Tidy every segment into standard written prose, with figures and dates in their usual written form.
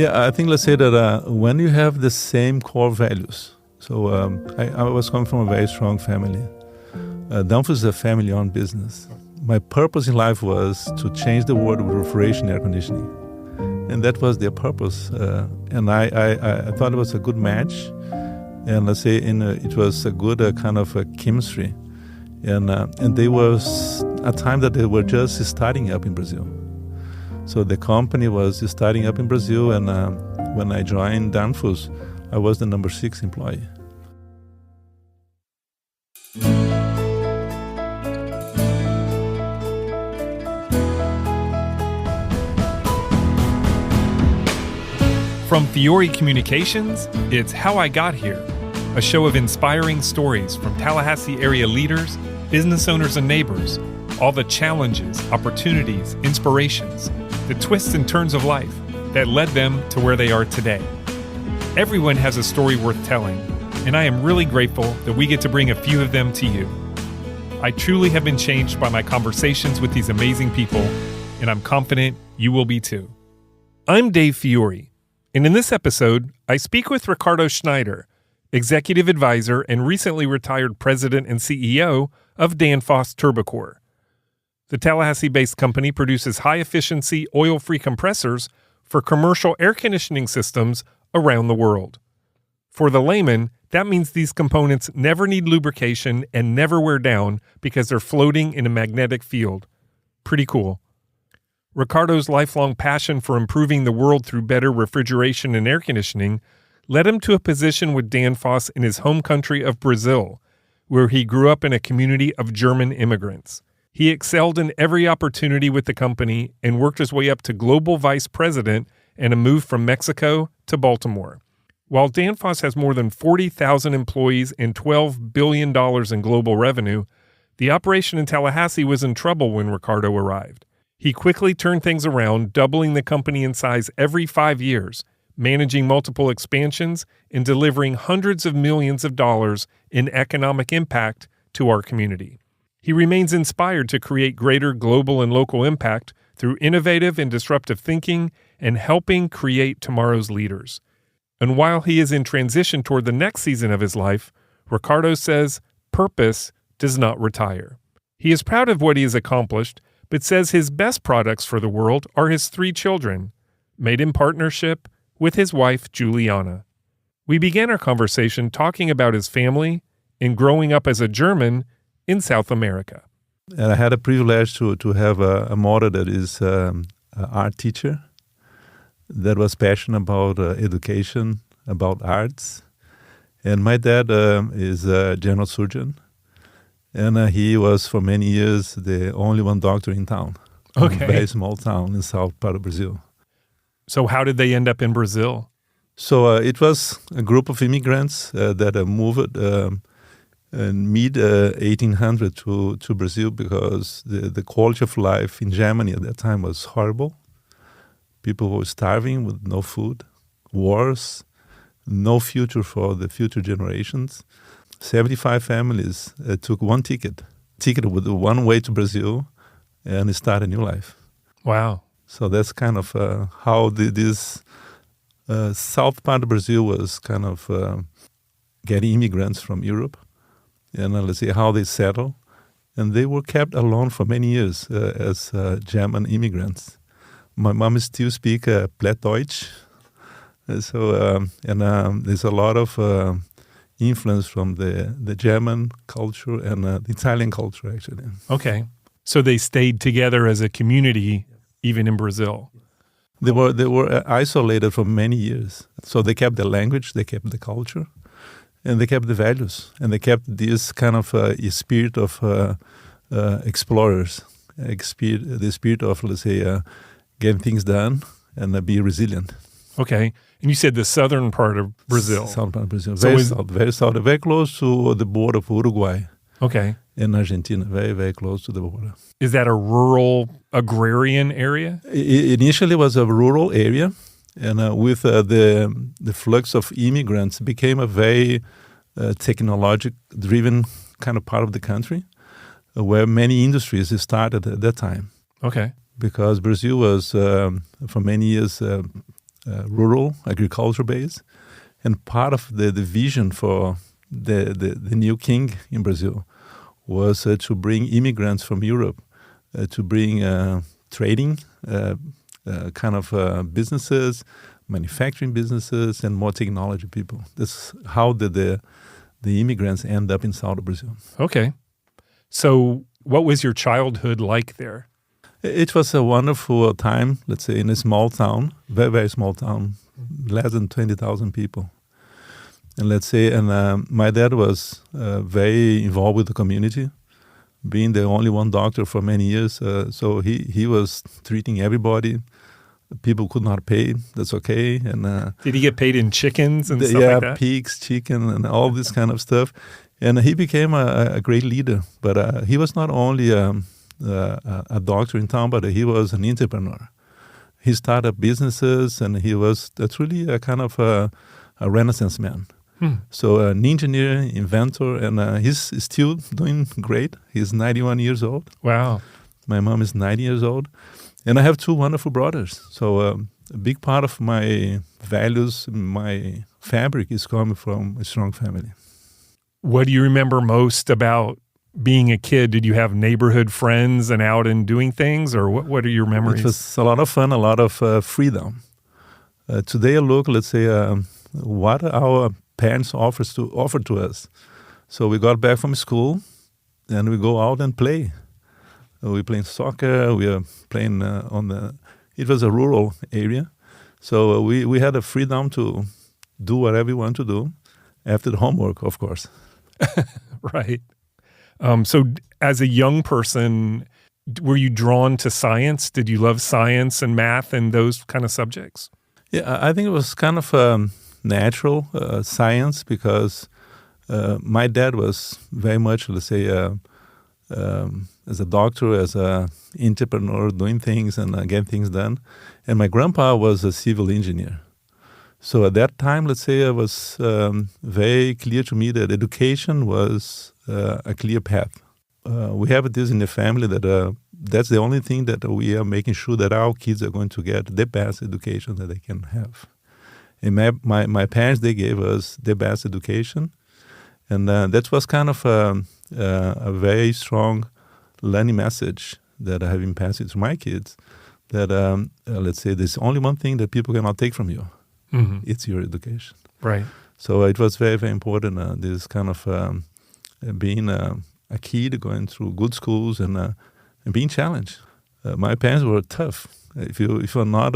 Yeah, I think let's say that when you have the same core values. So I was coming from a very strong family. Danfoss is a family-owned business. My purpose in life was to change the world with refrigeration and air conditioning. And that was their purpose. And I thought it was a good match. And let's say it was a good kind of chemistry. And there was a time that they were just starting up in Brazil. So the company was starting up in Brazil, and when I joined Danfoss, I was the number 6 employee. From Fiore Communications, it's How I Got Here, a show of inspiring stories from Tallahassee area leaders, business owners, and neighbors, all the challenges, opportunities, inspirations, the twists and turns of life that led them to where they are today. Everyone has a story worth telling, and I am really grateful that we get to bring a few of them to you. I truly have been changed by my conversations with these amazing people, and I'm confident you will be too. I'm Dave Fiore, and in this episode, I speak with Ricardo Schneider, Executive Advisor and recently retired President and CEO of Danfoss Turbocor. The Tallahassee-based company produces high-efficiency, oil-free compressors for commercial air conditioning systems around the world. For the layman, that means these components never need lubrication and never wear down because they're floating in a magnetic field. Pretty cool. Ricardo's lifelong passion for improving the world through better refrigeration and air conditioning led him to a position with Danfoss in his home country of Brazil, where he grew up in a community of German immigrants. He excelled in every opportunity with the company and worked his way up to global vice president and a move from Mexico to Baltimore. While Danfoss has more than 40,000 employees and $12 billion in global revenue, the operation in Tallahassee was in trouble when Ricardo arrived. He quickly turned things around, doubling the company in size every 5 years, managing multiple expansions and delivering hundreds of millions of dollars in economic impact to our community. He remains inspired to create greater global and local impact through innovative and disruptive thinking and helping create tomorrow's leaders. And while he is in transition toward the next season of his life, Ricardo says purpose does not retire. He is proud of what he has accomplished, but says his best products for the world are his 3 children, made in partnership with his wife, Juliana. We began our conversation talking about his family and growing up as a German in South America. And I had a privilege to have a mother that is an art teacher that was passionate about education, about arts. And my dad is a general surgeon. And he was, for many years, the only one doctor in town. Okay. A very small town in south part of Brazil. So how did they end up in Brazil? So it was a group of immigrants that moved in mid-1800 to Brazil because the quality of life in Germany at that time was horrible. People were starving with no food, wars, no future for the future generations. 75 families took one ticket with one way to Brazil and start a new life. Wow. So that's kind of how this south part of Brazil was kind of getting immigrants from Europe. And let's see how they settle. And they were kept alone for many years as German immigrants. My mom still speaks Plattdeutsch. So there's a lot of influence from the German culture and the Italian culture, actually. Okay. So they stayed together as a community, even in Brazil. They were isolated for many years. So they kept the language, they kept the culture. And they kept the values, and they kept this kind of spirit of explorers, the spirit of, let's say, getting things done and be resilient. Okay. And you said the southern part of Brazil. Southern part of Brazil. So very south, very close to the border of Uruguay. Okay. And Argentina, very, very close to the border. Is that a rural agrarian area? It initially was a rural area. And with the flux of immigrants, it became a very technology-driven kind of part of the country, where many industries started at that time. Okay. Because Brazil was, for many years, rural agriculture base, and part of the vision for the new king in Brazil was to bring immigrants from Europe, to bring trading kind of businesses, manufacturing businesses, and more technology people. That's how the immigrants end up in South Brazil. Okay. So what was your childhood like there? It was a wonderful time, let's say, in a small town, very, very small town, less than 20,000 people. And let's say, my dad was very involved with the community, being the only one doctor for many years. So he was treating everybody. People could not pay. That's okay. And did he get paid in chickens and stuff like that? Pigs, chicken, and all this kind of stuff. And he became a great leader. But he was not only a doctor in town, but he was an entrepreneur. He started businesses, and he was truly a kind of a Renaissance man. So an engineer, inventor, and he's still doing great. He's 91 years old. Wow. My mom is 90 years old. And I have two wonderful brothers. So a big part of my values, my fabric is coming from a strong family. What do you remember most about being a kid? Did you have neighborhood friends and out and doing things, or what are your memories? It was a lot of fun, a lot of freedom. Today I look, let's say, what our parents offered to us. So we got back from school, and we go out and play. We playing soccer. We are playing it was a rural area. So we had the freedom to do whatever we want to do after the homework, of course. Right. So as a young person, were you drawn to science? Did you love science and math and those kind of subjects? Yeah, I think it was kind of natural science because my dad was very much, let's say, as a doctor, as an entrepreneur, doing things and getting things done. And my grandpa was a civil engineer. So at that time, let's say, it was very clear to me that education was a clear path. We have this in the family that that's the only thing that we are making sure that our kids are going to get the best education that they can have. And my parents, they gave us the best education. And that was kind of a very strong learning message that I have been passing to my kids, that, let's say, there's only one thing that people cannot take from you. Mm-hmm. It's your education. Right. So it was very, very important, this kind of being a kid, going through good schools and being challenged. My parents were tough. If you're not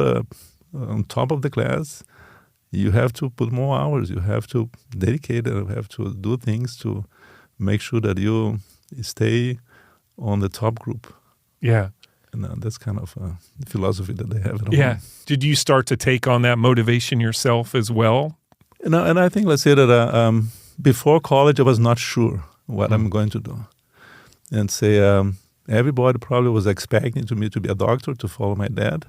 on top of the class, you have to put more hours. You have to dedicate and you have to do things to make sure that you stay on the top group. Yeah. And that's kind of a philosophy that they have at home. Yeah. Did you start to take on that motivation yourself as well? And I think, let's say that before college, I was not sure what I'm going to do. And say everybody probably was expecting me to be a doctor, to follow my dad.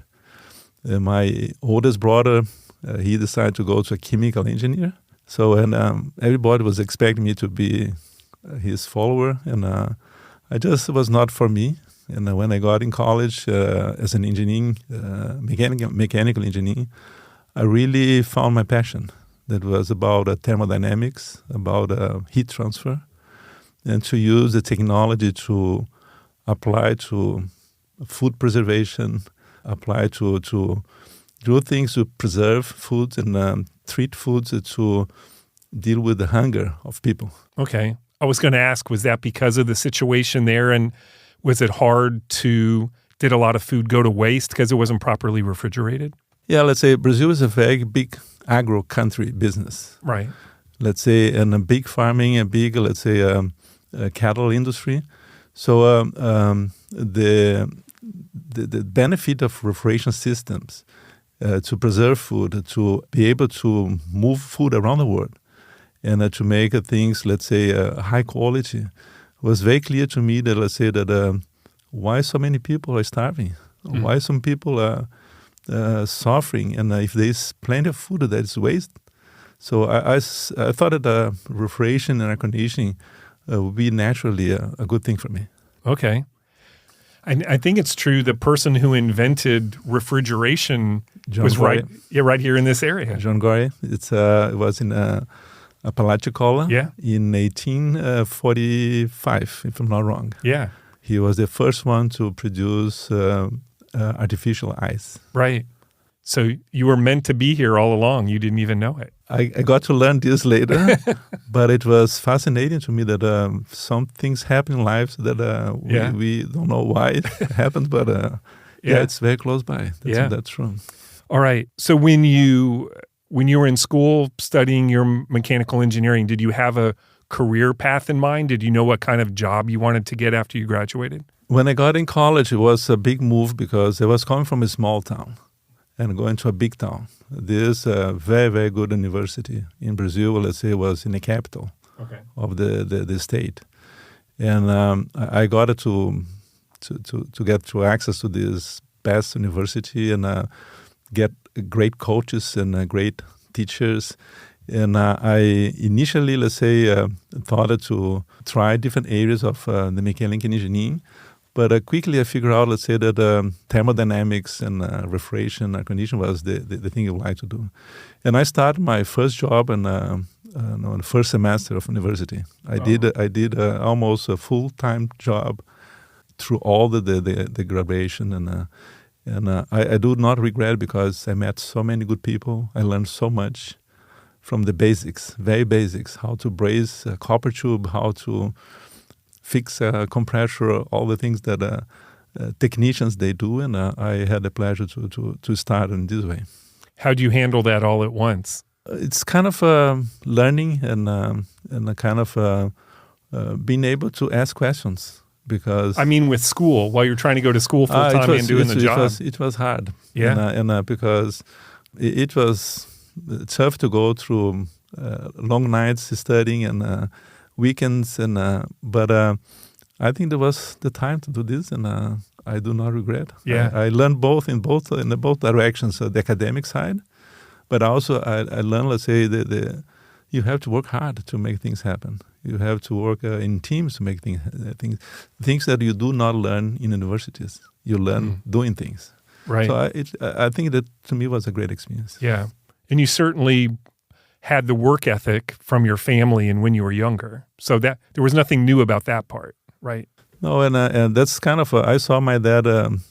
My oldest brother, he decided to go to a chemical engineer. So, and everybody was expecting me to be his follower. And it was not for me. And when I got in college as an engineering, mechanical engineer, I really found my passion. That was about thermodynamics, about heat transfer, and to use the technology to apply to food preservation, apply to do things to preserve foods and treat foods to deal with the hunger of people. Okay. I was going to ask, was that because of the situation there, and was it hard did a lot of food go to waste because it wasn't properly refrigerated? Yeah, let's say Brazil is a very big agro-country business. Right. Let's say, and a big farming, a big, let's say, cattle industry. So the benefit of refrigeration systems to preserve food, to be able to move food around the world, and to make things, let's say, high quality, was very clear to me that, let's say, that why so many people are starving, why some people are suffering, and if there's plenty of food that is waste. So I thought that refrigeration and air conditioning would be naturally a good thing for me. Okay. I think it's true. The person who invented refrigeration was right here in this area. John Gorey. It was in Apalachicola in 1845, if I'm not wrong. Yeah. He was the first one to produce artificial ice. Right. So you were meant to be here all along. You didn't even know it. I got to learn this later, but it was fascinating to me that some things happen in life that we don't know why it happened, but it's very close by. That's true. All right. So when you were in school studying your mechanical engineering, did you have a career path in mind? Did you know what kind of job you wanted to get after you graduated? When I got in college, it was a big move because I was coming from a small town and going to a big town. This very, very good university in Brazil, let's say, was in the capital of the state. And I got to get to access to this best university and get great coaches and great teachers. And I initially, let's say, thought to try different areas of the mechanical engineering. But quickly I figured out, let's say, that thermodynamics and refrigeration, air conditioning was the thing I would like to do. And I started my first job in the first semester of university. I did almost a full-time job through all the graduation. And I do not regret because I met so many good people. I learned so much from the basics, very basics, how to braze a copper tube, how to fix a compressor, all the things that technicians, they do. And I had the pleasure to start in this way. How do you handle that all at once? It's kind of learning and a kind of being able to ask questions. Because I mean, with school, while you're trying to go to school full time and doing the job. It was hard. Yeah. And because it was tough to go through long nights studying and weekends, but I think there was the time to do this, and I do not regret. Yeah. I learned in both directions, the academic side, but also I learned, let's say, you have to work hard to make things happen. You have to work in teams to make things that you do not learn in universities. You learn doing things. Right. So I think that to me was a great experience. Yeah, and you certainly had the work ethic from your family and when you were younger. So that there was nothing new about that part, right? No, and that's kind of, I saw my dad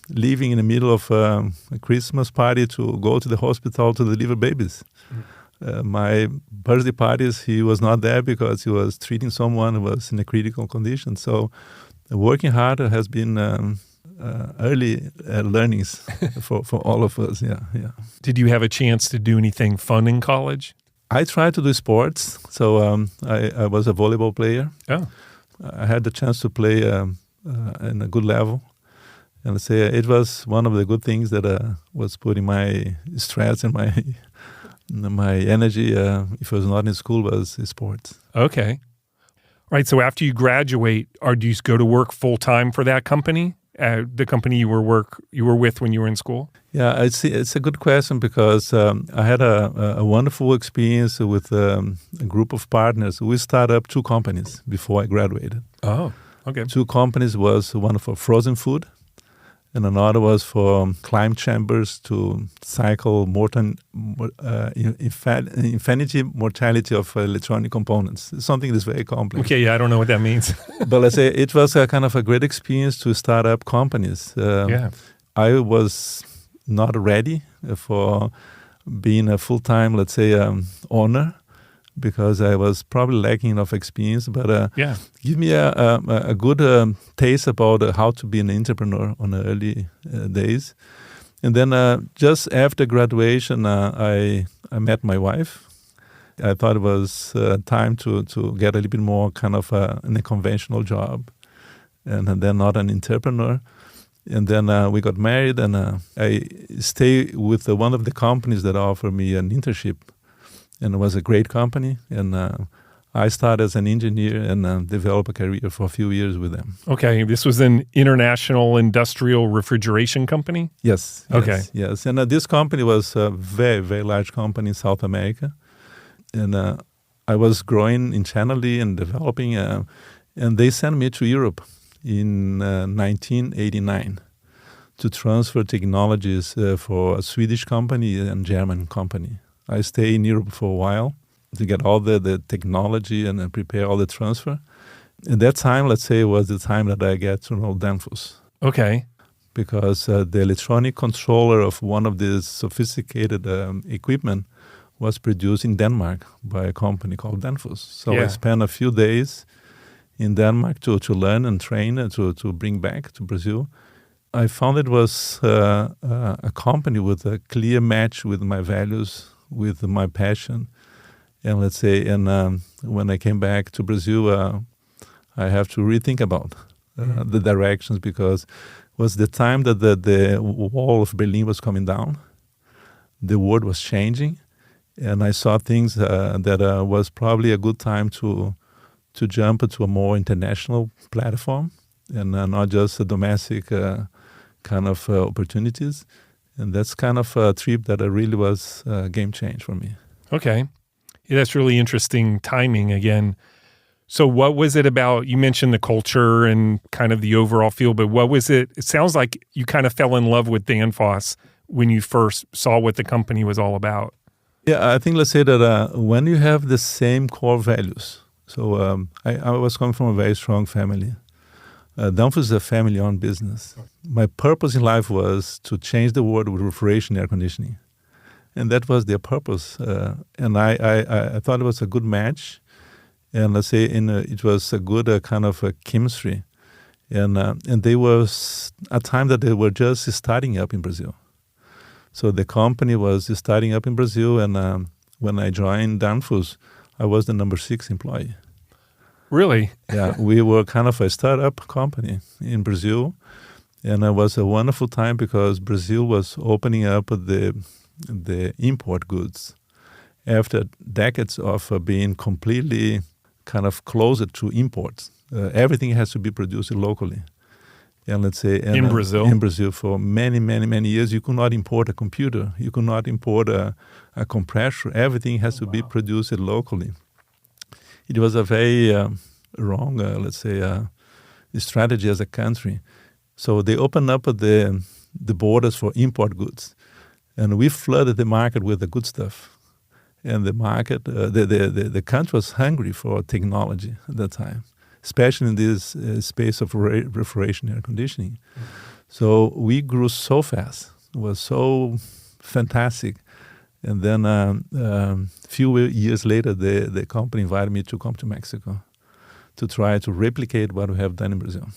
leaving in the middle of a Christmas party to go to the hospital to deliver babies. My birthday parties, he was not there because he was treating someone who was in a critical condition. So working hard has been early learnings for all of us, yeah. Did you have a chance to do anything fun in college? I tried to do sports, so I was a volleyball player. Oh. I had the chance to play in a good level. And I say it was one of the good things that was putting my stress and my energy, if I was not in school, was sports. Okay. Right, so after you graduate, do you go to work full-time for that company? The company you were with when you were in school? Yeah, it's a good question because I had a wonderful experience with a group of partners. We started up 2 companies before I graduated. Oh, okay. 2 companies was one for frozen food, and another was for climb chambers to cycle infinity mortality of electronic components. It's something that's very complex. Okay, yeah, I don't know what that means. But let's say it was a kind of a great experience to start up companies. I was not ready for being a full-time, let's say, owner, because I was probably lacking enough experience. But give me a good taste about how to be an entrepreneur on the early days. And then just after graduation, I met my wife. I thought it was time to get a little bit more kind of in a conventional job, and then not an entrepreneur. And then we got married, and I stayed with one of the companies that offered me an internship. And it was a great company, and I started as an engineer and developed a career for a few years with them. Okay, this was an international industrial refrigeration company? Yes. Okay. Yes, and this company was a very, very large company in South America. And I was growing internally and developing, and they sent me to Europe. in 1989 to transfer technologies for a Swedish company and German company. I stay in Europe for a while to get all the technology and prepare all the transfer. At that time, let's say, was the time that I get to know Danfoss. Okay. Because the electronic controller of one of these sophisticated equipment was produced in Denmark by a company called Danfoss. So I spent a few days in Denmark to learn and train and to bring back to Brazil. I found it was a company with a clear match with my values, with my passion. And let's say, when I came back to Brazil, I have to rethink about the directions, because it was the time that the wall of Berlin was coming down. The world was changing. And I saw things that was probably a good time to jump into a more international platform and not just a domestic kind of opportunities. And that's kind of a trip that really was a game change for me. Okay. Yeah, that's really interesting timing again. So what was it about, you mentioned the culture and kind of the overall feel, but what was it? It sounds like you kind of fell in love with Danfoss when you first saw what the company was all about. Yeah, I think let's say that when you have the same core values. So I was coming from a very strong family. Danfoss is a family-owned business. My purpose in life was to change the world with refrigeration and air conditioning. And that was their purpose. And I thought it was a good match. And let's say it was a good kind of a chemistry. And there was a time that they were just starting up in Brazil. So the company was starting up in Brazil. And when I joined Danfoss, I was the number 6 employee. Really? Yeah, we were kind of a startup company in Brazil. And it was a wonderful time because Brazil was opening up the import goods after decades of being completely kind of closed to imports. Everything has to be produced locally. And let's say in Brazil? In Brazil for many, many, many years, you could not import a computer. You could not import a compressor. Everything has to be produced locally. It was a very wrong, let's say, strategy as a country. So they opened up the borders for import goods. And we flooded the market with the good stuff. And the market, the country was hungry for technology at that time, especially in this space of refrigeration and air conditioning. Mm-hmm. So we grew so fast. It was so fantastic. And then a few years later, the company invited me to come to Mexico to try to replicate what we have done in Brazil.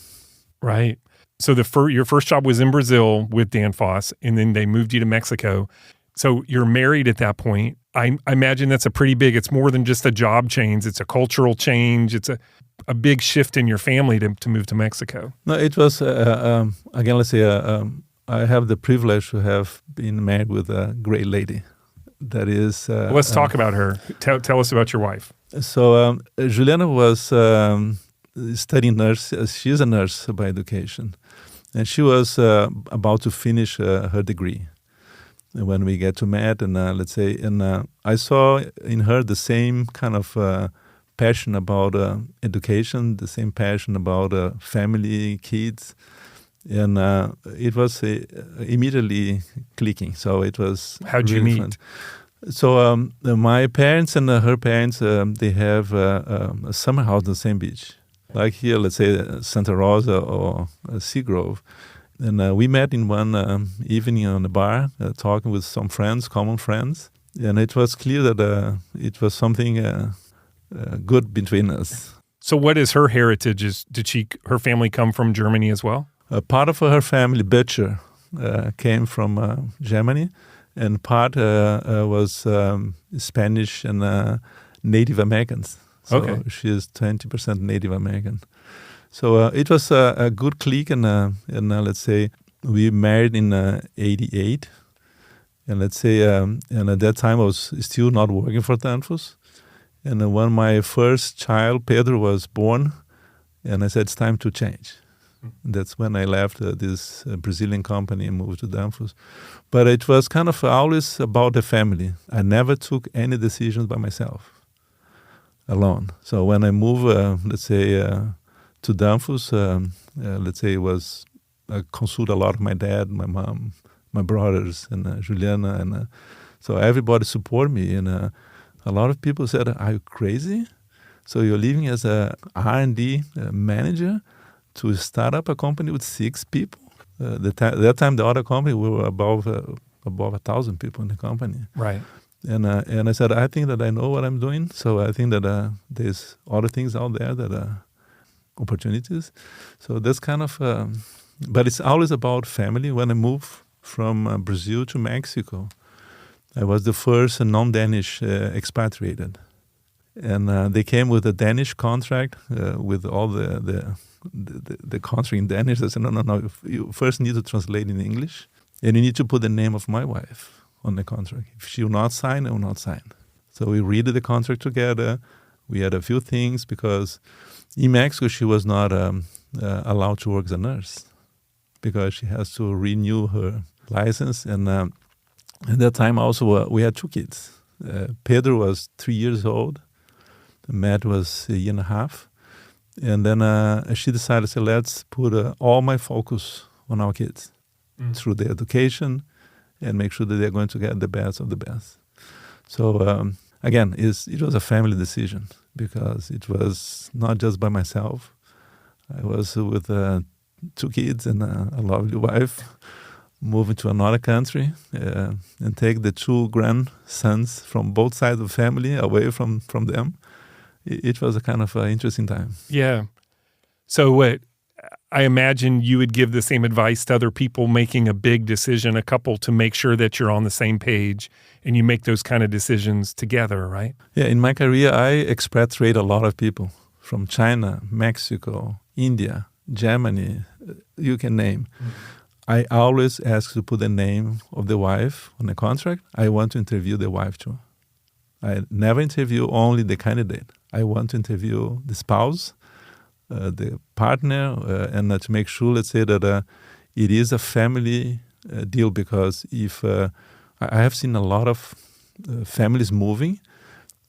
Right. So your first job was in Brazil with Danfoss, and then they moved you to Mexico. So you're married at that point. I imagine that's it's more than just a job change. It's a cultural change. It's a big shift in your family to move to Mexico. No, it was, again, let's say, I have the privilege to have been married with a great lady. That is... let's talk about her. Tell us about your wife. So Juliana was studying nurse. She's a nurse by education. And she was about to finish her degree when we get to met. And let's say, I saw in her the same kind of passion about education, the same passion about family, kids. And it was immediately clicking. So it was How'd really you meet? fun. So my parents and her parents, they have a summer house on the same beach. Like here, let's say Santa Rosa or Seagrove. And we met in one evening on the bar, talking with some friends, common friends. And it was clear that it was something good between us. So what is her heritage? Did her family come from Germany as well? Part of her family, Butcher, came from Germany, and part was Spanish and Native Americans. So okay. She is 20% Native American. So it was a good clique, and let's say we married in 88. And let's say, and at that time I was still not working for Danfoss. And when my first child, Pedro, was born, and I said, it's time to change. That's when I left this Brazilian company and moved to Danfoss. But it was kind of always about the family. I never took any decisions by myself, alone. So when I moved, let's say, to Danfoss, let's say, was I consult a lot of my dad, my mom, my brothers, and Juliana, and so everybody support me. And a lot of people said, "Are you crazy? So you're leaving as a R&D manager to start up a company with 6 people?" That time, the other company, we were above 1,000 people in the company. Right. And I said, I think that I know what I'm doing. So I think that there's other things out there that are opportunities. So that's kind of, but it's always about family. When I moved from Brazil to Mexico, I was the first non-Danish expatriated. And they came with a Danish contract with all the contract in Danish. I said, no, you first need to translate in English. And you need to put the name of my wife on the contract. If she will not sign, I will not sign. So we read the contract together. We had a few things because in Mexico, she was not allowed to work as a nurse because she has to renew her license. And at that time also, we had 2 kids. Pedro was 3 years old. Matt was a year and a half. And then she decided to say, let's put all my focus on our kids through their education and make sure that they're going to get the best of the best. So again, it was a family decision because it was not just by myself. I was with 2 kids and a lovely wife, moving to another country and take the 2 grandsons from both sides of the family away from them. It was a kind of interesting time. Yeah. So I imagine you would give the same advice to other people making a big decision, a couple, to make sure that you're on the same page and you make those kind of decisions together, right? Yeah, in my career, I expatriate a lot of people from China, Mexico, India, Germany, you can name. I always ask to put the name of the wife on the contract. I want to interview the wife too. I never interview only the candidate. I want to interview the spouse, the partner, and to make sure, let's say, that it is a family deal. Because if I have seen a lot of families moving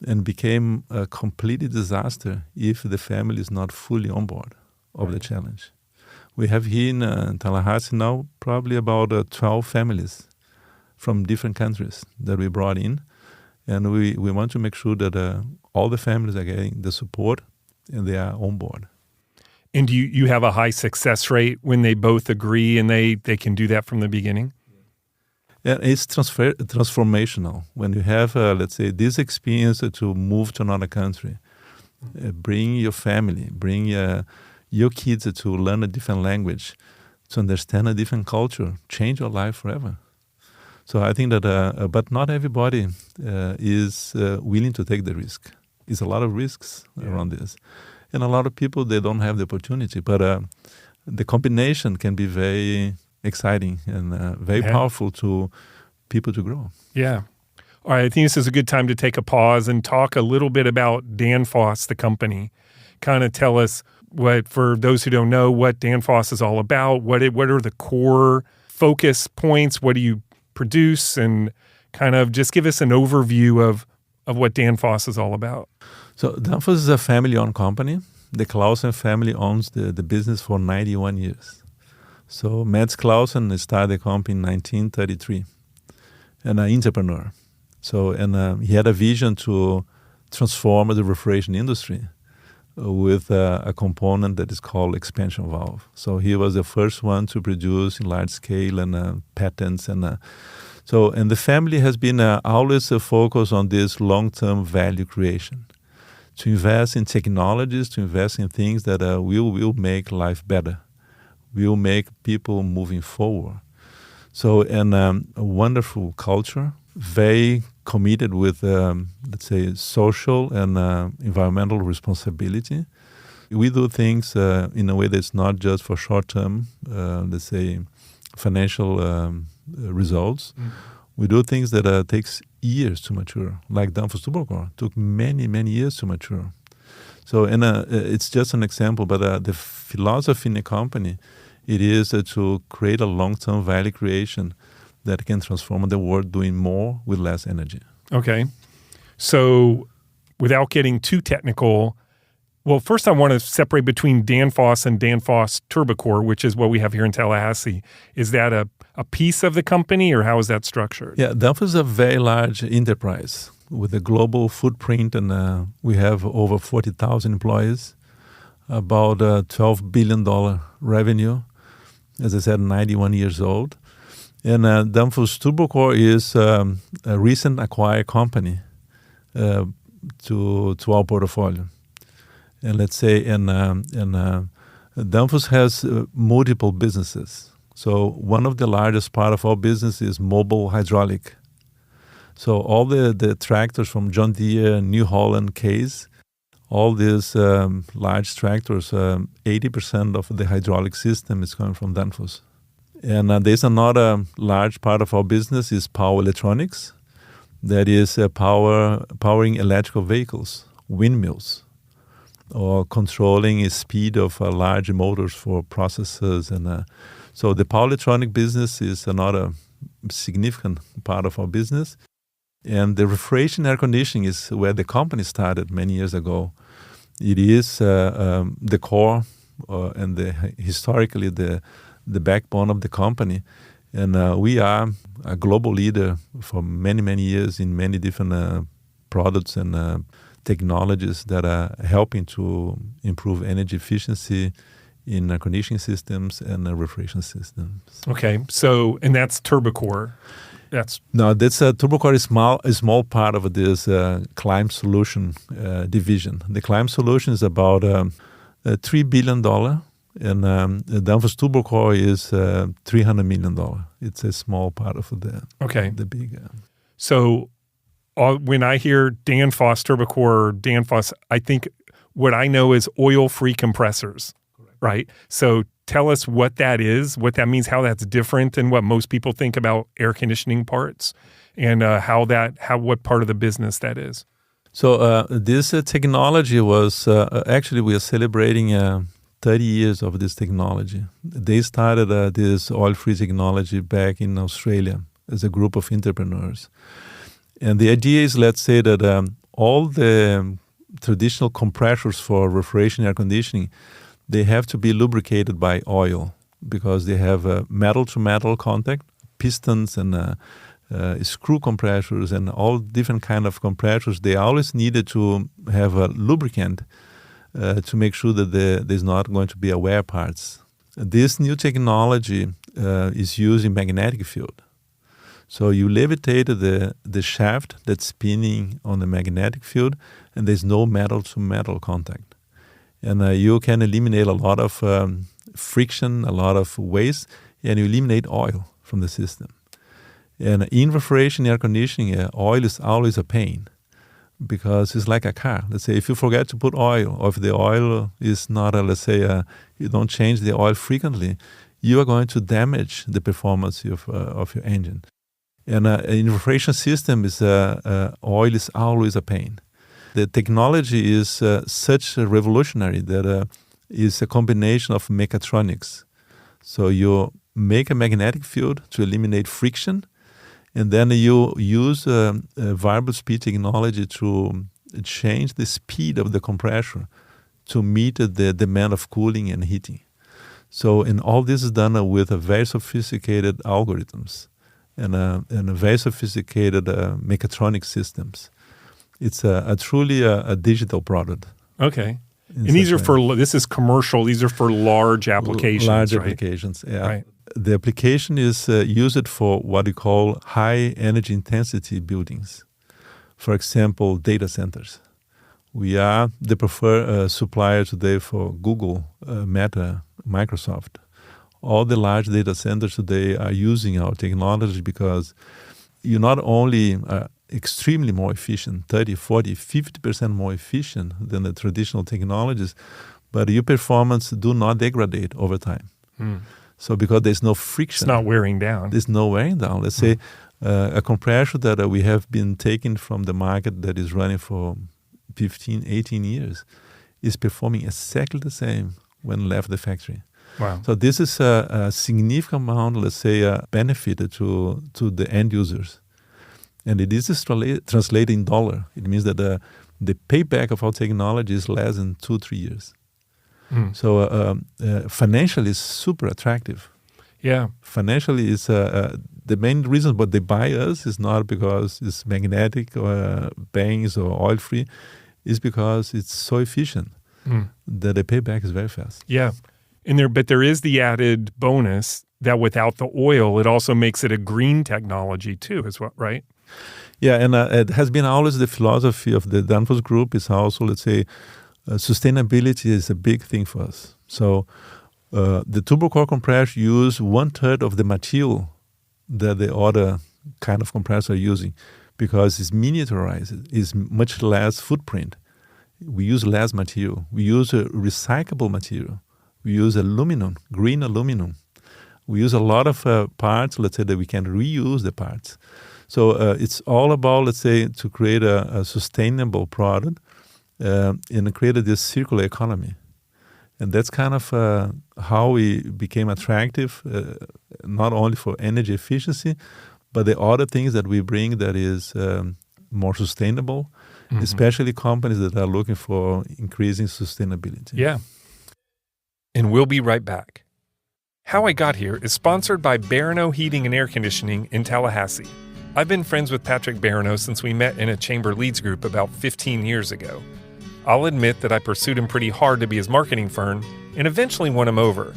and became a complete disaster if the family is not fully on board of the challenge. We have here in Tallahassee now probably about 12 families from different countries that we brought in. And we want to make sure that all the families are getting the support and they are on board. And do you have a high success rate when they both agree and they can do that from the beginning? Yeah, it's transformational. When you have, let's say, this experience to move to another country, bring your family, bring your kids to learn a different language, to understand a different culture, change your life forever. So I think that, but not everybody is willing to take the risk. There's a lot of risks around this. And a lot of people, they don't have the opportunity. But the combination can be very exciting and very powerful to people to grow. Yeah. All right, I think this is a good time to take a pause and talk a little bit about Danfoss, the company. Kind of tell us for those who don't know, what Danfoss is all about. What are the core focus points? What do you produce, and kind of just give us an overview of what Danfoss is all about. So Danfoss is a family-owned company. The Clausen family owns the business for 91 years. So Mads Clausen started the company in 1933, and an entrepreneur. So he had a vision to transform the refrigeration industry with a component that is called expansion valve. So he was the first one to produce in large scale and patents. And the family has been always focused on this long-term value creation, to invest in technologies, to invest in things that will make life better, will make people moving forward. So, a wonderful culture, very committed with, let's say, social and environmental responsibility. We do things in a way that's not just for short-term, let's say, financial results. Mm. We do things that takes years to mature, like Danfoss Turbocor took many, many years to mature. So, it's just an example, but the philosophy in the company, it is to create a long-term value creation that can transform the world doing more with less energy. Okay. So without getting too technical, Well, first I want to separate between Danfoss and Danfoss Turbocor, which is what we have here in Tallahassee. Is that a piece of the company, or how is that structured? Yeah, Danfoss is a very large enterprise with a global footprint, and we have over 40,000 employees, about $12 billion revenue, as I said, 91 years old. And Danfoss Turbocor is a recent acquired company to our portfolio. And let's say, Danfoss has multiple businesses. So one of the largest part of our business is mobile hydraulic. So all the tractors from John Deere, New Holland, Case, all these large tractors, 80% of the hydraulic system is coming from Danfoss. And there's another large part of our business is power electronics. That is powering electrical vehicles, windmills, or controlling the speed of large motors for processors. And so the power electronic business is another significant part of our business. And the refrigeration air conditioning is where the company started many years ago. It is the core and historically the backbone of the company. And we are a global leader for many, many years in many different products and technologies that are helping to improve energy efficiency in air conditioning systems and refrigeration systems. Okay, so, and that's Turbocor. Turbocor is a small part of this Climate Solution division. The Climate Solution is about $3 billion, and Danfoss Turbocor is $300 million. It's a small part of the big. So when I hear Danfoss Turbocor, Danfoss, I think what I know is oil-free compressors, correct, right? So tell us what that is, what that means, how that's different than what most people think about air conditioning parts, and what part of the business that is. So this technology was actually we are celebrating 30 years of this technology. They started this oil-free technology back in Australia as a group of entrepreneurs. And the idea is, let's say that all the traditional compressors for refrigeration air conditioning, they have to be lubricated by oil because they have metal-to-metal contact, pistons and screw compressors and all different kind of compressors. They always needed to have a lubricant to make sure that there's not going to be wear parts. This new technology is used in magnetic field. So you levitate the shaft that's spinning on the magnetic field, and there's no metal-to-metal contact. And you can eliminate a lot of friction, a lot of waste, and you eliminate oil from the system. And in refrigeration air conditioning, oil is always a pain because it's like a car. Let's say if you forget to put oil, or if the oil is not, you don't change the oil frequently, you are going to damage the performance of your engine. And in refrigeration system, oil is always a pain. The technology is such revolutionary that is a combination of mechatronics. So you make a magnetic field to eliminate friction, and then you use variable speed technology to change the speed of the compressor to meet the demand of cooling and heating. So, and all this is done with a very sophisticated algorithms and a very sophisticated mechatronic systems. It's truly a digital product. Okay. And these are this is commercial, these are for large applications, Large right? applications, yeah. Right. The application is used for what we call high energy intensity buildings. For example, data centers. We are the preferred supplier today for Google, Meta, Microsoft. All the large data centers today are using our technology because you not only are extremely more efficient, 30, 40, 50% more efficient than the traditional technologies, but your performance do not degrade over time. So because there's no friction. It's not wearing down. There's no wearing down. Let's say a compressor that we have been taking from the market that is running for 15, 18 years is performing exactly the same when left the factory. Wow. So this is a significant amount, let's say, benefit to the end users. And it is translated in dollar. It means that the payback of our technology is less than 2-3 years. So financially, it's super attractive. Yeah. Financially, is the main reason but they buy us is not because it's magnetic or bangs or oil-free. It's because it's so efficient that the payback is very fast. Yeah. But there is the added bonus that without the oil, it also makes it a green technology too, as well, right? Yeah, and it has been always the philosophy of the Danfoss Group is also, let's say, sustainability is a big thing for us. So the Turbocor compressors use 1/3 of the material that the other kind of compressors are using because it's miniaturized, it's much less footprint. We use less material. We use a recyclable material. We use aluminum, green aluminum. We use a lot of parts, let's say, that we can reuse the parts. So it's all about, let's say, to create a sustainable product and create this circular economy. And that's kind of how we became attractive, not only for energy efficiency, but the other things that we bring that is more sustainable, especially companies that are looking for increasing sustainability. Yeah. And we'll be right back. How I Got Here is sponsored by Barano Heating and Air Conditioning in Tallahassee. I've been friends with Patrick Barano since we met in a chamber leads group about 15 years ago. I'll admit that I pursued him pretty hard to be his marketing firm and eventually won him over.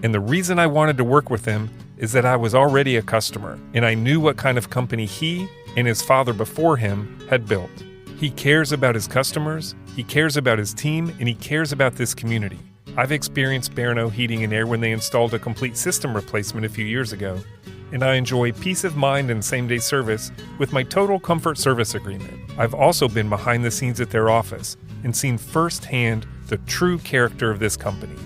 And the reason I wanted to work with him is that I was already a customer and I knew what kind of company he and his father before him had built. He cares about his customers, he cares about his team, and he cares about this community. I've experienced Barano Heating and Air when they installed a complete system replacement a few years ago, and I enjoy peace of mind and same-day service with my Total Comfort Service Agreement. I've also been behind the scenes at their office and seen firsthand the true character of this company,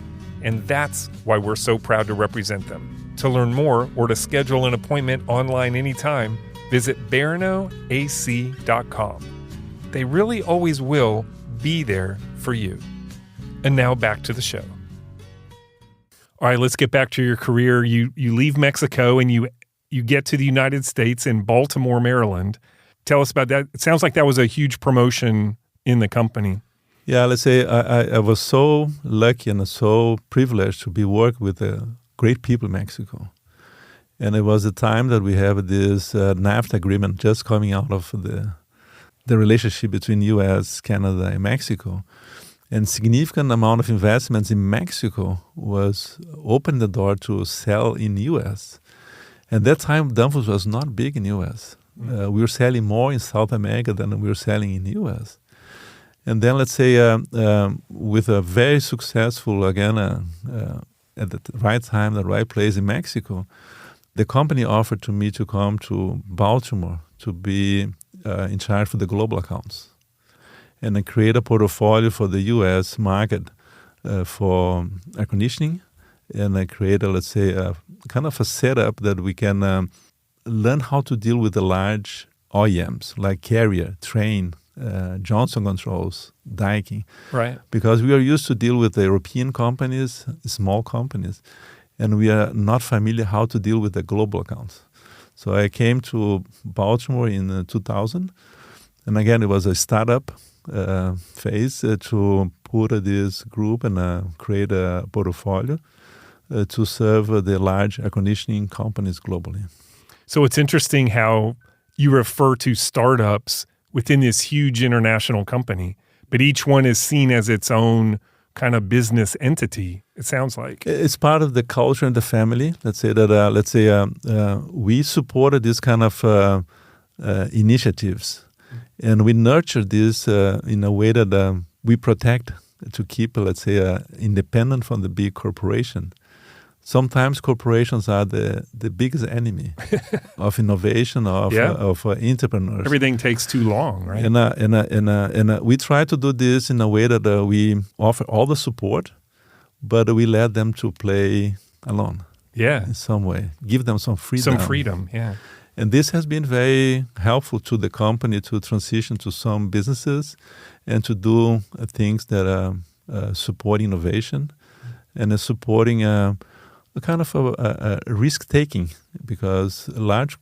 and that's why we're so proud to represent them. To learn more or to schedule an appointment online anytime, visit baranoac.com. They really always will be there for you. And now back to the show. All right, let's get back to your career. You leave Mexico and you get to the United States in Baltimore, Maryland. Tell us about that. It sounds like that was a huge promotion in the company. Yeah, let's say I was so lucky and so privileged to be working with great people in Mexico. And it was the time that we have this NAFTA agreement just coming out of the relationship between U.S., Canada, and Mexico. And significant amount of investments in Mexico was opening the door to sell in the U.S. At that time, Danfoss was not big in the U.S. We were selling more in South America than we were selling in the U.S. And then, let's say, with a very successful, again, at the right time, the right place in Mexico, the company offered to me to come to Baltimore to be in charge for the global accounts and then create a portfolio for the U.S. market for air conditioning and then create, let's say, a kind of a setup that we can learn how to deal with the large OEMs like Carrier, Trane, Johnson Controls, Daikin. Right. Because we are used to deal with the European companies, small companies, and we are not familiar how to deal with the global accounts. So I came to Baltimore in 2000, and again, it was a startup phase to put this group and create a portfolio to serve the large air conditioning companies globally. So it's interesting how you refer to startups within this huge international company, but each one is seen as its own kind of business entity, it sounds like. It's part of the culture and the family. Let's say that we supported this kind of initiatives. And we nurture this in a way that we protect to keep, let's say, independent from the big corporation. Sometimes corporations are the biggest enemy of innovation, of entrepreneurs. Everything takes too long, right? And we try to do this in a way that we offer all the support, but we let them to play alone. Yeah. In some way. Give them some freedom. Some freedom, yeah. And this has been very helpful to the company to transition to some businesses and to do things that support innovation and supporting a kind of a risk-taking, because large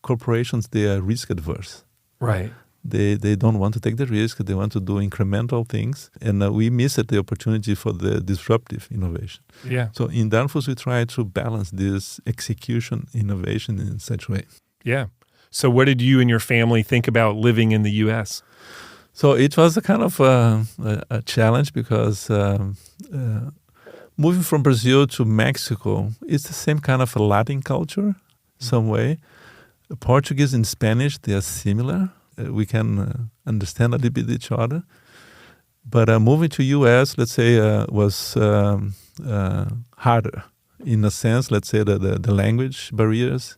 corporations, they are risk-adverse. Right. They don't want to take the risk. They want to do incremental things. And we missed the opportunity for the disruptive innovation. Yeah. So in Danfoss, we try to balance this execution innovation in such a way. Yeah. So what did you and your family think about living in the U.S.? So it was a kind of a challenge because moving from Brazil to Mexico, it's the same kind of a Latin culture, some way. Portuguese and Spanish, they are similar. We can understand a little bit each other. But moving to U.S., let's say, was harder in a sense, let's say, the language barriers.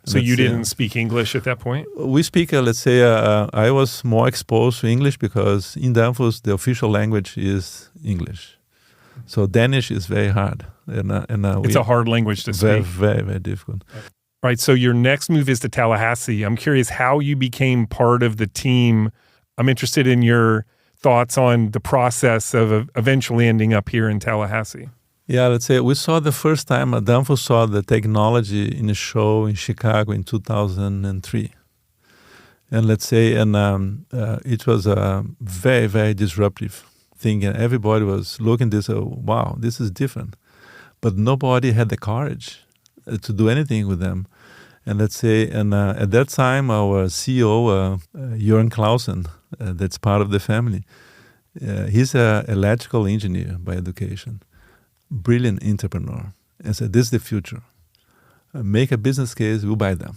So you didn't speak English at that point? We speak, let's say, I was more exposed to English because in Danfoss, the official language is English. So Danish is very hard. It's a hard language to speak. Very, very, very difficult. Right, so your next move is to Tallahassee. I'm curious how you became part of the team. I'm interested in your thoughts on the process of eventually ending up here in Tallahassee. Yeah, let's say we saw the first time Danfoss saw the technology in a show in Chicago in 2003. And let's say, it was a very, very disruptive thing. And everybody was looking at this, wow, this is different. But nobody had the courage to do anything with them. And let's say, at that time, our CEO, Jørgen Clausen, that's part of the family, he's an electrical engineer by education. Brilliant entrepreneur, and said, this is the future. Make a business case, we'll buy them.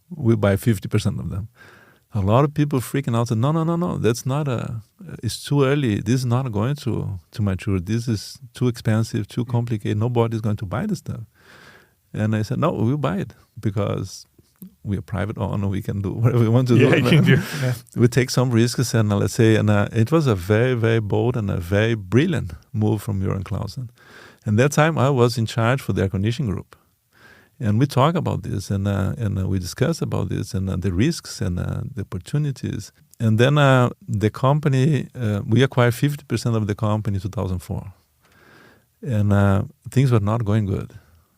We'll buy 50% of them. A lot of people freaking out, said, no, that's not it's too early. This is not going to mature. This is too expensive, too complicated. Nobody's going to buy this stuff. And I said, no, we'll buy it because we are private owner. We can do whatever we want to do. Yeah, you can do. Yeah. We take some risks, and let's say, it was a very, very bold and a very brilliant move from Jørgen Clausen. And that time I was in charge for the air conditioning group. And we talk about this and we discuss about this and the risks and the opportunities. And then the company, we acquired 50% of the company in 2004. And things were not going good.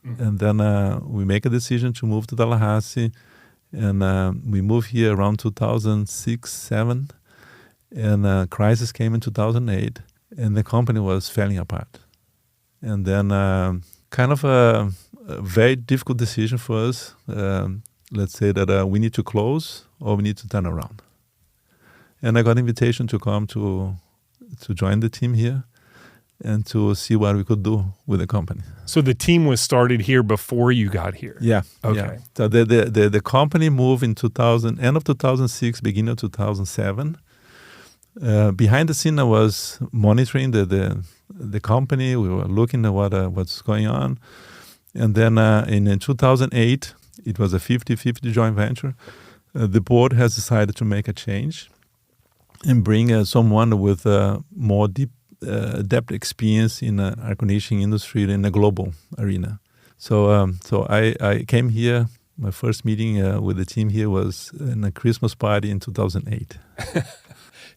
Mm-hmm. And then we make a decision to move to Tallahassee. And we moved here around 2006-07. And crisis came in 2008. And the company was falling apart. And then kind of a very difficult decision for us. Let's say that we need to close or we need to turn around. And I got an invitation to come to join the team here and to see what we could do with the company. So the team was started here before you got here? Yeah. Okay. Yeah. So the company moved in end of 2006, beginning of 2007. Behind the scene, I was monitoring the company. We were looking at what's going on. And then in 2008, it was a 50-50 joint venture. The board has decided to make a change and bring someone with more deep depth experience in the air conditioning industry in the global arena. So I came here. My first meeting with the team here was in a Christmas party in 2008.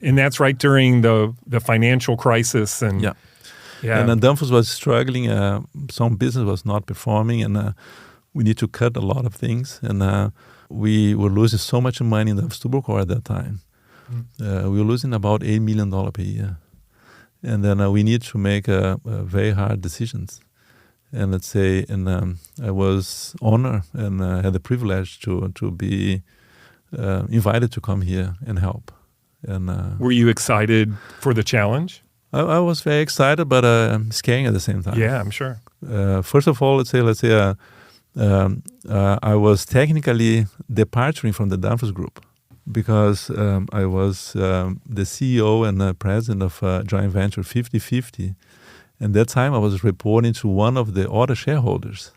And that's right during the financial crisis. And yeah. And Danfoss was struggling. Some business was not performing, and we need to cut a lot of things. And we were losing so much money in Danfoss Turbocor at that time. We were losing about $8 million per year. And then we need to make very hard decisions. And let's say, I was honored and had the privilege to be invited to come here and help. And were you excited for the challenge? I was very excited, but scared at the same time. Yeah, I'm sure. First of all, let's say, I was technically departing from the Danfoss Group because I was the CEO and president of joint venture 50-50. And that time I was reporting to one of the other shareholders.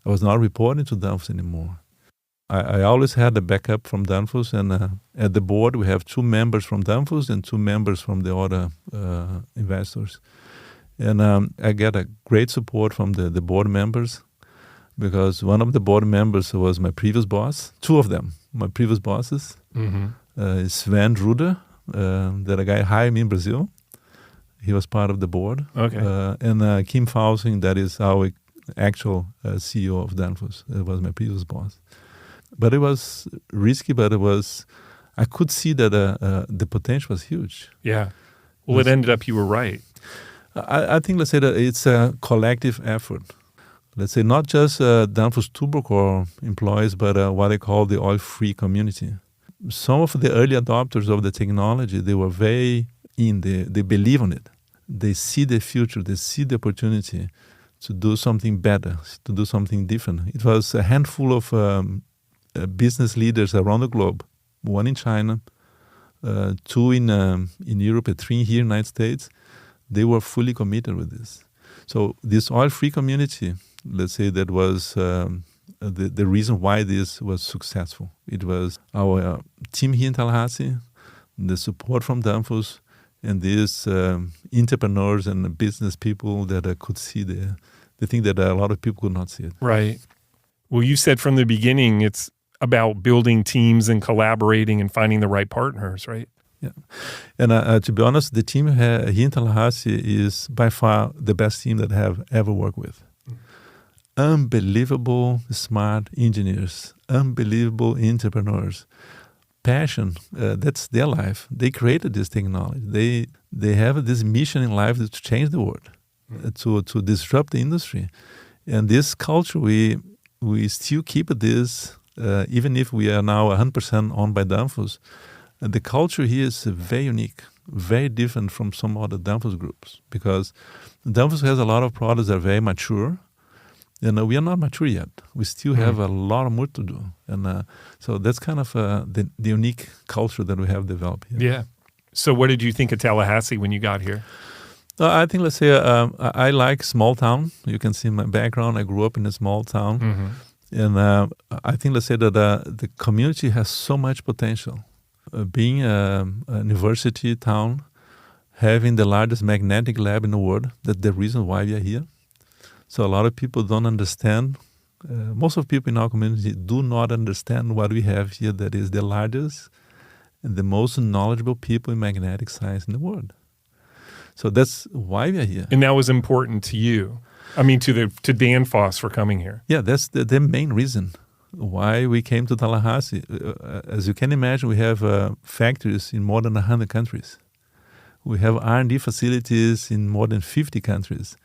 I was not reporting to Danfoss anymore. I always had a backup from Danfoss, and at the board we have 2 members from Danfoss and 2 members from the other investors. And I get a great support from the board members because one of the board members was my previous boss, 2 of them, my previous bosses. Mm-hmm. Sven Ruder, that a guy hired me in Brazil. He was part of the board. Okay. And Kim Fausing, that is our actual CEO of Danfoss. It was my previous boss. But it was risky, but I could see that the potential was huge. Yeah. Well, it ended up you were right. I think, let's say that it's a collective effort. Let's say not just Danfoss Turbocor employees, but what I call the oil-free community. Some of the early adopters of the technology, they were very they believe on it. They see the future, they see the opportunity to do something better, to do something different. It was a handful of business leaders around the globe, one in China, two in Europe, and three here in the United States. They were fully committed with this. So this oil-free community, let's say that was the reason why this was successful. It was our team here in Tallahassee, the support from Danfoss, and these entrepreneurs and business people that could see the thing that a lot of people could not see it. Right. Well, you said from the beginning it's about building teams and collaborating and finding the right partners, right? Yeah. And to be honest, the team here in Tallahassee is by far the best team that I have ever worked with. Unbelievable smart engineers, unbelievable entrepreneurs. Passion, that's their life. They created this technology. They have this mission in life to change the world, to disrupt the industry. And this culture, we still keep this, even if we are now 100% owned by Danfoss. The culture here is very unique, very different from some other Danfoss groups, because Danfoss has a lot of products that are very mature. And we are not mature yet. We still have a lot of more to do. And so that's kind of the unique culture that we have developed here. Yeah. So what did you think of Tallahassee when you got here? I think, let's say, I like small town. You can see my background. I grew up in a small town. Mm-hmm. And I think, let's say, that the community has so much potential. Being a university town, having the largest magnetic lab in the world, that's the reason why we are here. So a lot of people don't understand. Most of people in our community do not understand what we have here that is the largest and the most knowledgeable people in magnetic science in the world. So that's why we are here. And that was important to you. I mean, to Danfoss for coming here. Yeah, that's the main reason why we came to Tallahassee. As you can imagine, we have factories in more than 100 countries. We have R&D facilities in more than 50 countries.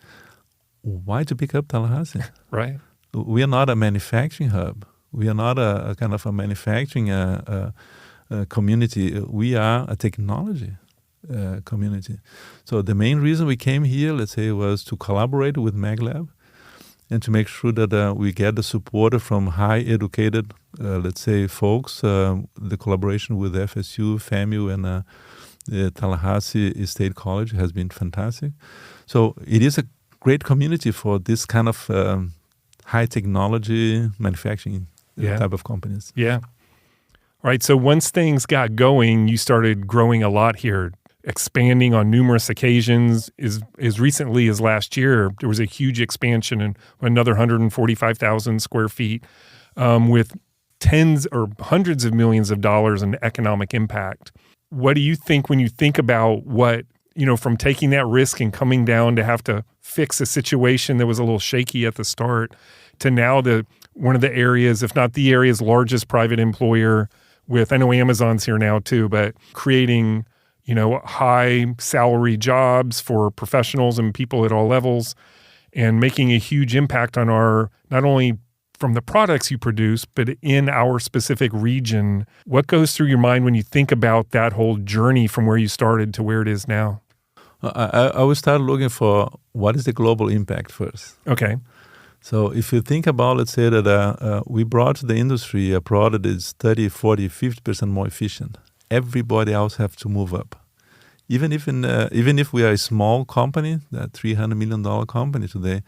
Why to pick up Tallahassee? Right. We are not a manufacturing hub. We are not a kind of a manufacturing community. We are a technology community. So the main reason we came here, let's say, was to collaborate with MagLab and to make sure that we get the support from high educated, let's say, folks. The collaboration with FSU, FAMU, and the Tallahassee State College has been fantastic. So it is a great community for this kind of high technology manufacturing type of companies. Yeah. All right. So once things got going, you started growing a lot here, expanding on numerous occasions. As recently as last year, there was a huge expansion in another 145,000 square feet with tens or hundreds of millions of dollars in economic impact. What do you think when you think about what, from taking that risk and coming down to have to fix a situation that was a little shaky at the start to now one of the areas, if not the area's largest private employer with, I know Amazon's here now too, but creating, high salary jobs for professionals and people at all levels and making a huge impact on not only from the products you produce, but in our specific region. What goes through your mind when you think about that whole journey from where you started to where it is now? I will start looking for what is the global impact first. Okay. So if you think about, let's say that we brought to the industry a product that is 30, 40, 50% more efficient. Everybody else have to move up. Even if we are a small company, a $300 million company today,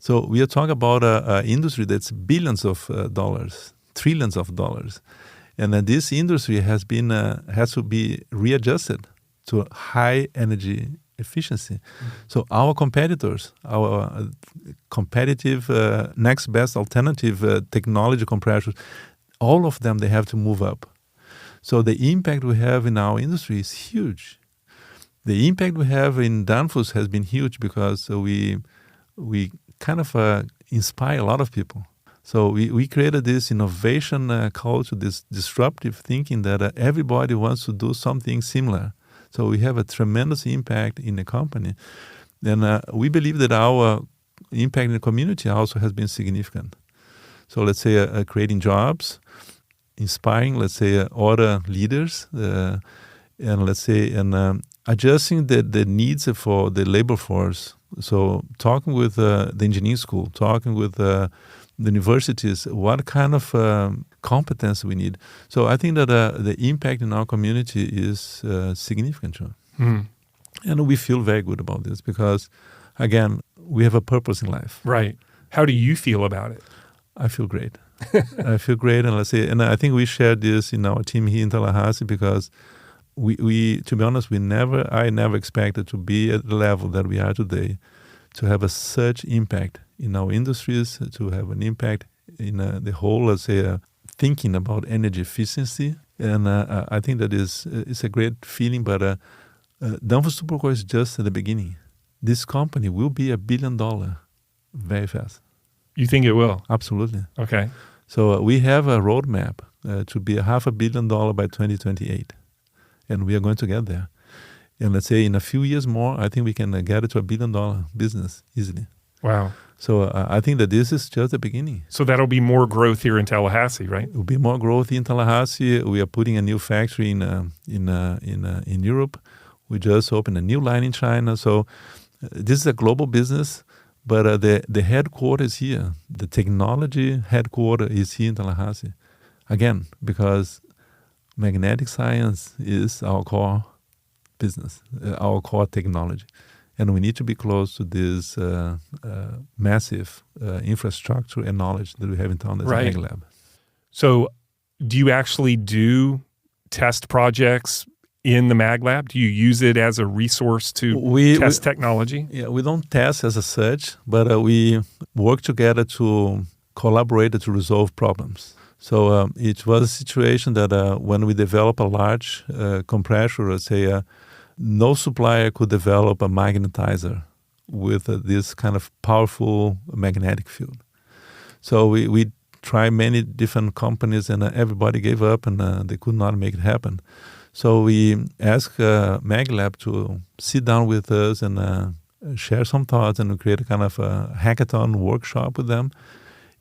so we are talking about an industry that's billions of dollars, trillions of dollars. And this industry has to be readjusted to high energy efficiency. Mm-hmm. So our competitors, our competitive next best alternative technology compressors, all of them, they have to move up. So the impact we have in our industry is huge. The impact we have in Danfoss has been huge because we kind of inspire a lot of people. So we created this innovation culture, this disruptive thinking that everybody wants to do something similar. So we have a tremendous impact in the company. And we believe that our impact in the community also has been significant. So let's say creating jobs, inspiring, let's say, other leaders, and let's say, adjusting the needs for the labor force. So talking with the engineering school, talking with the universities, what kind of competence we need. So I think that the impact in our community is significant. And we feel very good about this because, again, we have a purpose in life. Right. How do you feel about it? I feel great. I feel great, and let's say, and I think we share this in our team here in Tallahassee because we to be honest, I never expected to be at the level that we are today, to have such impact in our industries, to have an impact in the whole, let's say, thinking about energy efficiency, and I think that it's a great feeling. But Danfoss Turbocor is just at the beginning. This company will be $1 billion very fast. You think it will? Absolutely. Okay. So we have a roadmap to be $500 million by 2028, and we are going to get there. And let's say in a few years more, I think we can get it to $1 billion business easily. Wow. So I think that this is just the beginning. So that'll be more growth here in Tallahassee, right? It will be more growth in Tallahassee. We are putting a new factory in Europe. We just opened a new line in China. So this is a global business. But the headquarters here, the technology headquarters is here in Tallahassee. Again, because magnetic science is our core business, our core technology. And we need to be close to this massive infrastructure and knowledge that we have in town as a Mag Lab. So do you actually do test projects in the Mag Lab? Do you use it as a resource to test technology? Yeah, we don't test as such, but we work together to collaborate to resolve problems. So it was a situation that when we develop a large compressor, let's say, no supplier could develop a magnetizer with this kind of powerful magnetic field. So we tried many different companies, and everybody gave up, and they could not make it happen. So we asked Mag Lab to sit down with us and share some thoughts, and we create a kind of a hackathon workshop with them.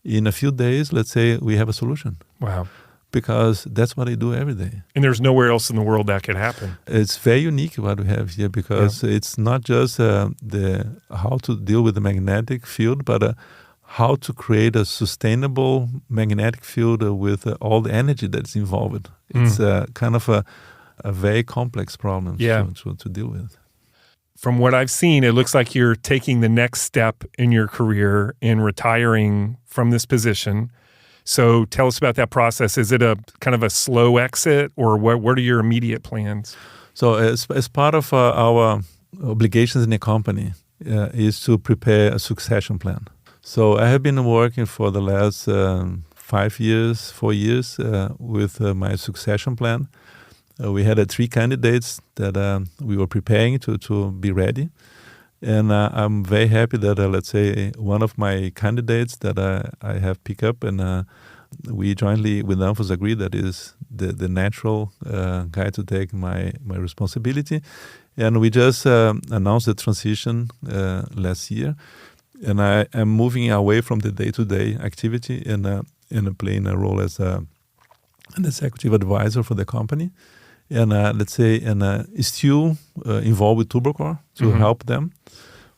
In a few days, let's say, we have a solution. Wow. Because that's what I do every day. And there's nowhere else in the world that could happen. It's very unique what we have here because it's not just how to deal with the magnetic field, but how to create a sustainable magnetic field with all the energy that's involved. It's kind of a very complex problem to deal with. From what I've seen, it looks like you're taking the next step in your career in retiring from this position. So tell us about that process. Is it a kind of a slow exit, or what are your immediate plans? So as part of our obligations in the company is to prepare a succession plan. So I have been working for the last 4 years with my succession plan. We had 3 candidates that we were preparing to be ready. And I'm very happy that, let's say, one of my candidates that I have picked up, and we jointly with Danfoss agreed that is the natural guy to take my responsibility. And we just announced the transition last year. And I am moving away from the day-to-day activity and playing a role as an executive advisor for the company. And let's say, still involved with Turbocor to help them,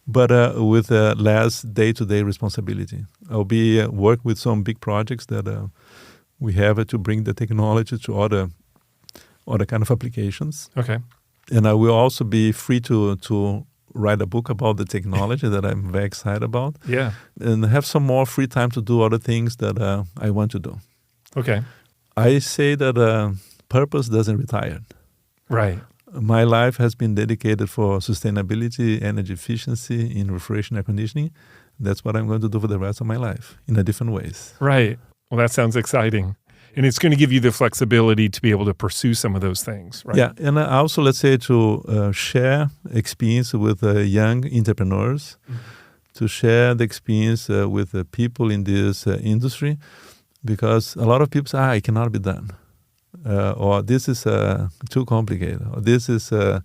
but with less day-to-day responsibility. I'll be work with some big projects that we have to bring the technology to other kind of applications. Okay. And I will also be free to write a book about the technology that I'm very excited about. Yeah. And have some more free time to do other things that I want to do. Okay. I say that purpose doesn't retire. Right. My life has been dedicated for sustainability, energy efficiency in refrigeration air conditioning. That's what I'm going to do for the rest of my life in a different ways. Right. Well, that sounds exciting. And it's going to give you the flexibility to be able to pursue some of those things, right? Yeah. And also, let's say, to share experience with young entrepreneurs to share the experience with the people in this industry, because a lot of people say, it cannot be done. Or this is too complicated. Or this is, to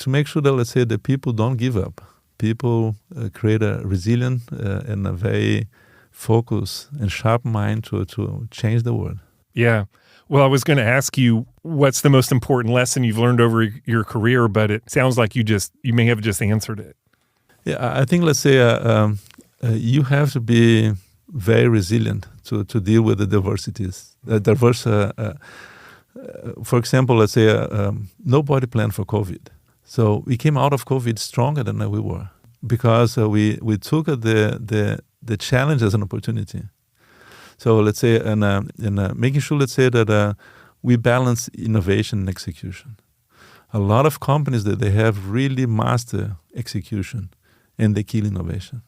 make sure that, let's say, the people don't give up. People create a resilient and a very focused and sharp mind to change the world. Yeah. Well, I was going to ask you, what's the most important lesson you've learned over your career, but it sounds like you may have just answered it. Yeah, I think, let's say, you have to be very resilient to deal with the diversities. For example, let's say, nobody planned for COVID. So we came out of COVID stronger than we were, because we took the challenge as an opportunity. So let's say, and making sure, let's say, that we balance innovation and execution. A lot of companies that they have really master execution, and they kill innovation.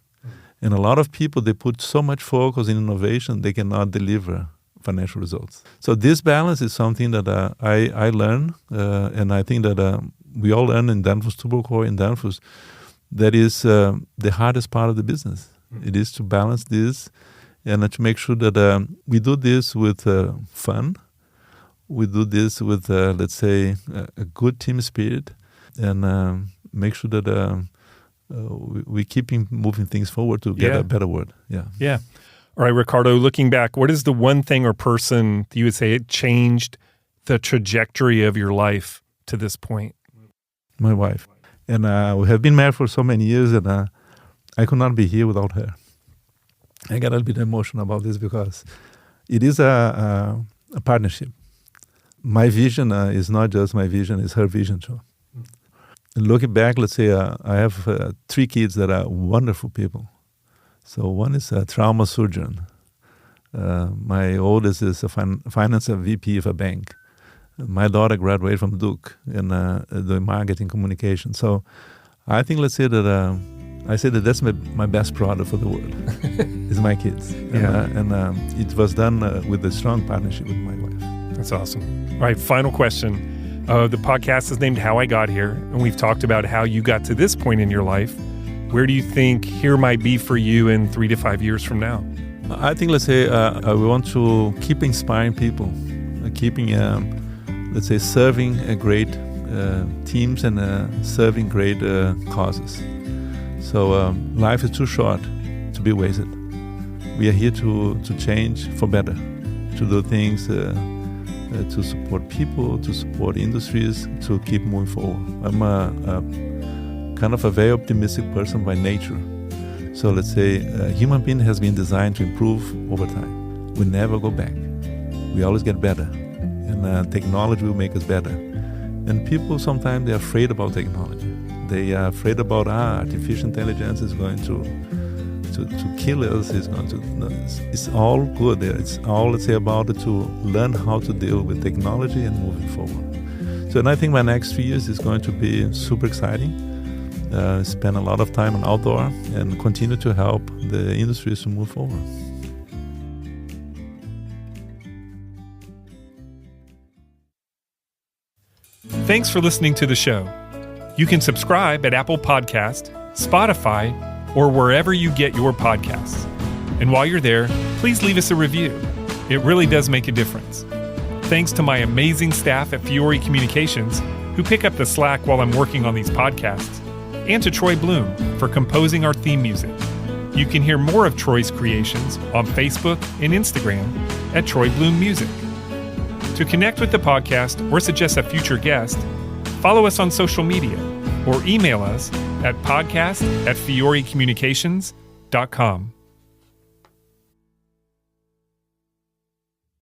And a lot of people, they put so much focus in innovation, they cannot deliver financial results. So this balance is something that I learned, and I think that we all learn in Danfoss Turbocor, in Danfoss, that is the hardest part of the business. It is to balance this and to make sure that we do this with fun. We do this with, let's say, a good team spirit, and make sure that we keep moving things forward to get a better world. Yeah. All right, Ricardo, looking back, what is the one thing or person that you would say it changed the trajectory of your life to this point? My wife. And we have been married for so many years, and I could not be here without her. I got a little bit emotional about this because it is a partnership. My vision is not just my vision, it's her vision too. And looking back, let's say I have 3 kids that are wonderful people. So one is a trauma surgeon. My oldest is a finance VP of a bank. My daughter graduated from Duke in doing marketing communication. So I think, let's say that I say that that's my best product for the world. It's my kids. And it was done with a strong partnership with my wife. That's awesome. All right, final question. The podcast is named How I Got Here, and we've talked about how you got to this point in your life. Where do you think here might be for you in 3 to 5 years from now? I think, let's say, we want to keep inspiring people, keeping, let's say, serving great teams and serving great causes. So life is too short to be wasted. We are here to change for better, to do things to support people, to support industries, to keep moving forward. I'm kind of a very optimistic person by nature. So let's say a human being has been designed to improve over time. We never go back. We always get better. And technology will make us better. And people sometimes they're afraid about technology. They are afraid about artificial intelligence is going to kill us. It's going to. No, it's all good. It's all, let's say, about to learn how to deal with technology and moving forward. So, and I think my next 3 years is going to be super exciting. Spend a lot of time on outdoor and continue to help the industries to move forward. Thanks for listening to the show. You can subscribe at Apple Podcast, Spotify, or wherever you get your podcasts. And while you're there, please leave us a review. It really does make a difference. Thanks to my amazing staff at Fiore Communications, who pick up the slack while I'm working on these podcasts, and to Troy Bloom for composing our theme music. You can hear more of Troy's creations on Facebook and Instagram at Troy Bloom Music. To connect with the podcast or suggest a future guest, follow us on social media or email us at podcast@fiorecommunications.com.